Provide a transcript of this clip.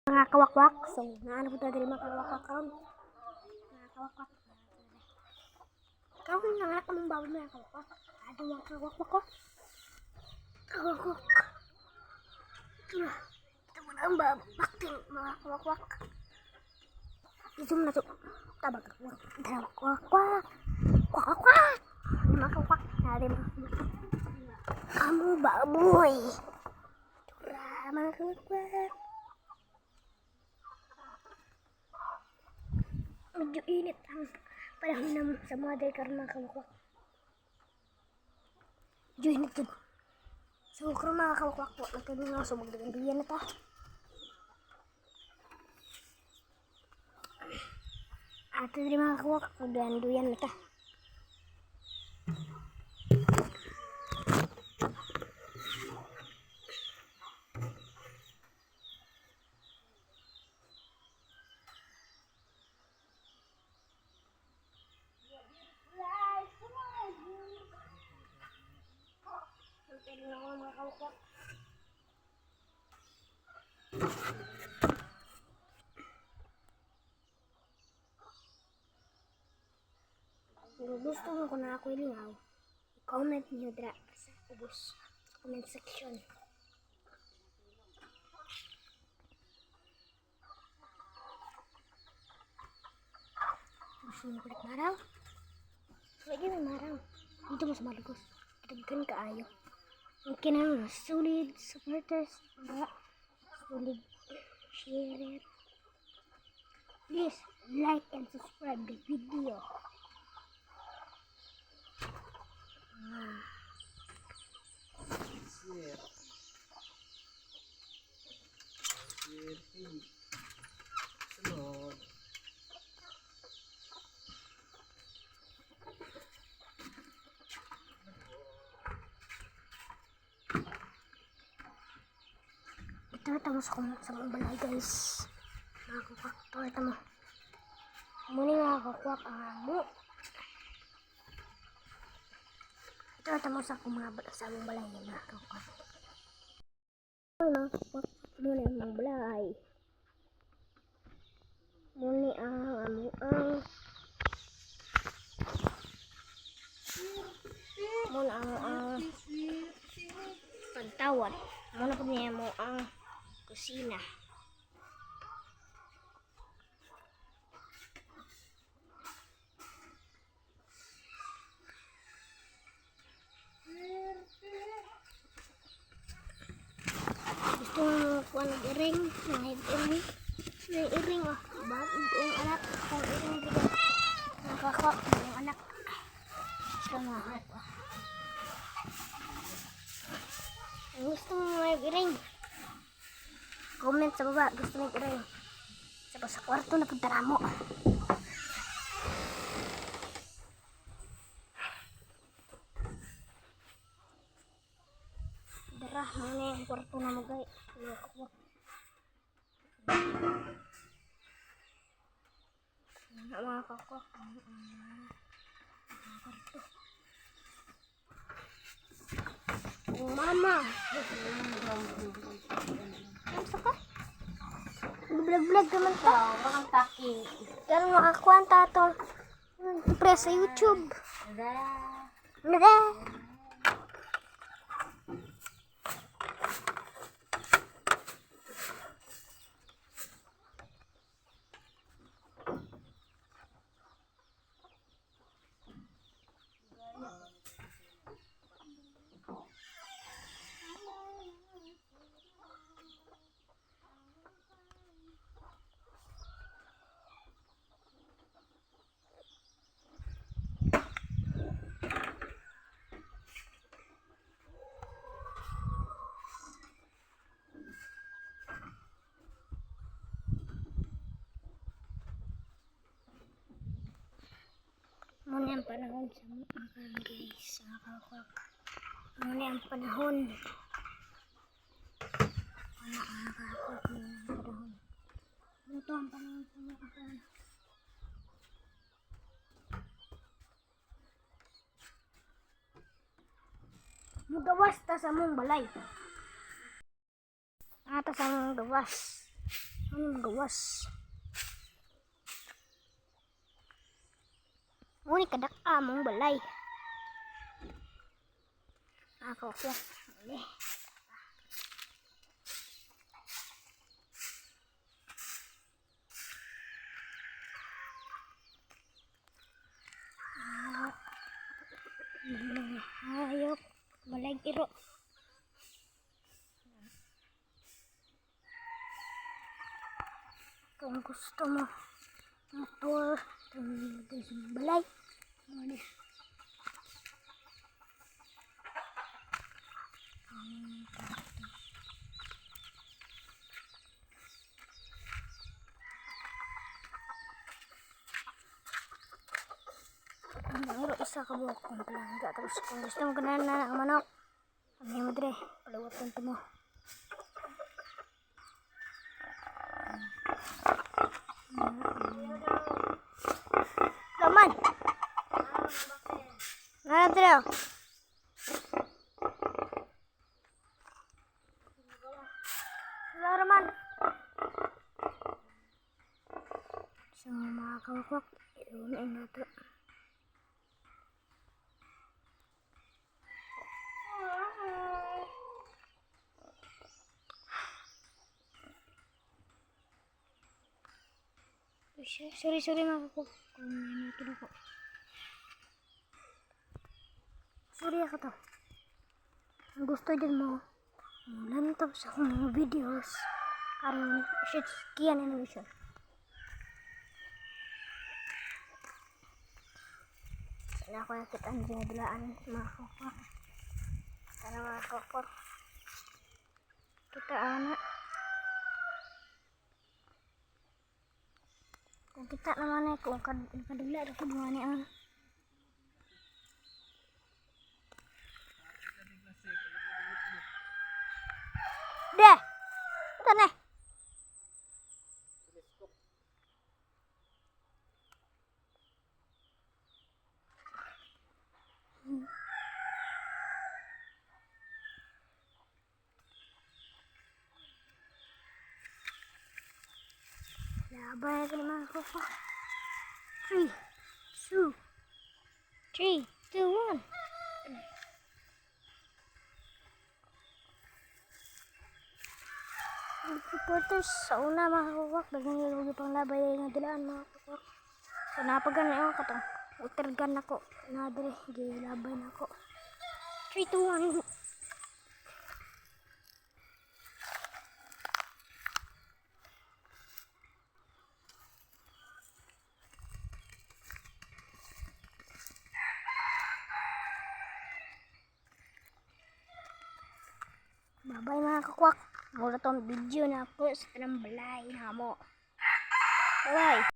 Mga kawakwak. So, naano po tayo mga kawakwak. Mga kawakwak. Kau nanganak ka mong baboy mga kawakwak. Ada mga kawakwak ko. Kawakwak. Ito mo na ang bakting mga kawakwak. Ito mo na ito. Tabag kawakwak. Kawakwak. Kawakwak. Mga kawakwak. Nari mga kawakwak. Kamu baboy. Tura mga kawakwak. Medyo init ang panahon ng sa mga daykar mga kawakwak. Medyo init dun. So kung mga kawakwak po, nagtanong nga so magdaganduyan na ta. At ito mga kawakwak, magdaganduyan na ta. Mga kawakwak. Kung gusto mo kung na ako ilingaw, i-comment nyo dra sa ubos comment section. Gusto mo kulit maraw? Lagi may maraw. Dito mo sa Malugos. Daggan kaayo. Ang kinang solid supporters. Solid share. Please like and subscribe the video. Sunod. Ito mo sa mga balay guys. Mga kawakwak. Ito mo. Muna mga kawakwak ang amo. Ito mo sa mga balay mga kawakwak. Mga kawakwak. Muna ang mga balay. Muna ang amo muna ang pagtawad. Muna po niya mo ang kusina. Gusto mo kuha ng iring, ng iring oh. Bakit yung anak, kung iring dito. Nakakak, yung anak. Gusto mo ako. Gusto mo ng iring. Comment sa baba, gusto mo ng iring. Sa kwarto na punta mo. Darah, mana yung kwarto na mo guys. Mga kawakwak. Kwarto. Oh mama. Ano ka? Vlog naman to. Bakang kaki. Pero makakuha to. Press sa YouTube. Nada. Muna ang panahon sa mga guys, mga kawakwak. Muna ang panahon. Muna ang kawakwak, muna ang panahon. Ito ang panahon sa mga kawakwak. Mugawas ta sa mong balay. Ata sa mong gawas. Ano magawas? Muni kadak among balay. Ako ko. Hayop, balay iro. Kung gusto mo tour sa balay, ano ang isa ka buhok kung palangga. Tapos kung gusto mo ganahan na ang manok, ang mo dire, palawatan mo. Laman! Nga dire. Laman! So mga kawakwak, ilunin na ito. Sorry mga kawakwak. Kung may natulog ko. Sorry ako to. Ang gusto din mo, lantaw sa akong mga videos. Karon, shit, kiyan animation. Sana ako nakita ang ginagalaan mga kawakwak. Sana mga kawakwak. Kita anak. Kung kita naman eh, kung kadula ako mga ni ang de! Ito na! Laban ako naman ako pa. 3, 2, 1. Supporters sa una mga kakwak. Dagang yung pang labay nga dilaan mga kakwak. So napagan na ako katong utergan ako. Nadre, gilabay na ako. 3, 2, 1. Bye-bye mga kakwak. Mula tong video na ako sa tanang balay na mo. Bye-bye.